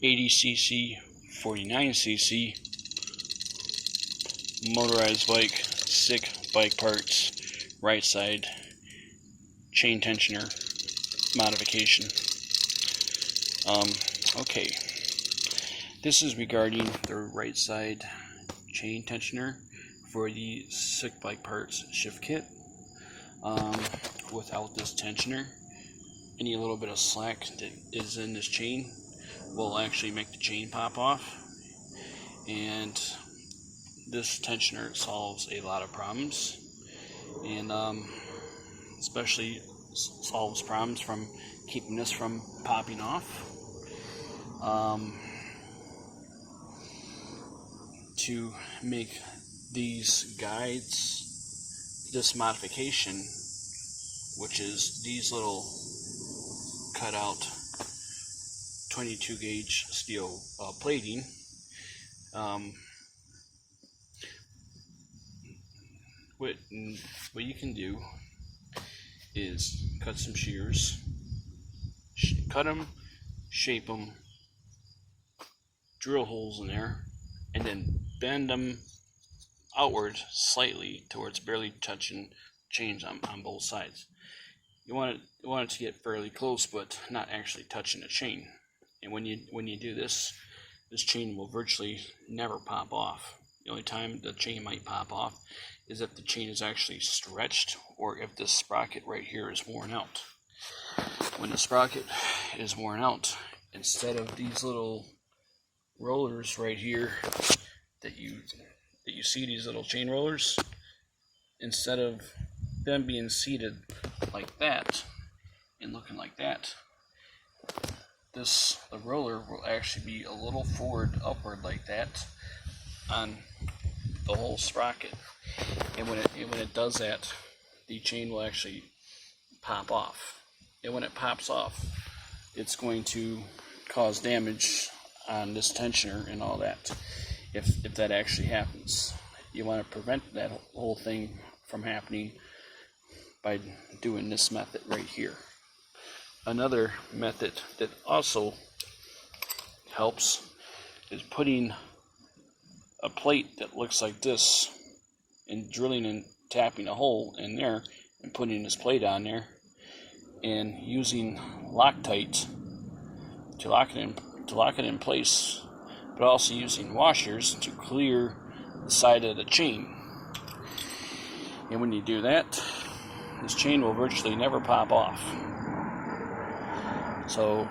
80cc, 49cc motorized bike, sick bike parts, right side, chain tensioner modification. Okay, this is regarding the right side chain tensioner for the sick bike parts shift kit. Without this tensioner, any little bit of slack that is in this chain will actually make the chain pop off, and this tensioner solves a lot of problems, and especially solves problems from keeping this from popping off. To make these guides, this modification, which is these little cut out 22 gauge steel plating, what you can do is cut some shears, cut them, shape them, drill holes in there, and then bend them outward slightly towards barely touching chains on both sides. You want it to get fairly close, but not actually touching the chain. And when you do this, this chain will virtually never pop off. The only time the chain might pop off is if the chain is actually stretched, or if this sprocket right here is worn out. When the sprocket is worn out, instead of these little rollers right here that you see, these little chain rollers, instead of them being seated like that and looking like that, the roller will actually be a little forward upward like that on the whole sprocket, and when it does that, the chain will actually pop off, and when it pops off, it's going to cause damage on this tensioner and all that. If that actually happens, you want to prevent that whole thing from happening by doing this method right here. Another method that also helps is putting a plate that looks like this and drilling and tapping a hole in there and putting this plate on there and using Loctite to lock it in place, but also using washers to clear the side of the chain. And when you do that, this chain will virtually never pop off. So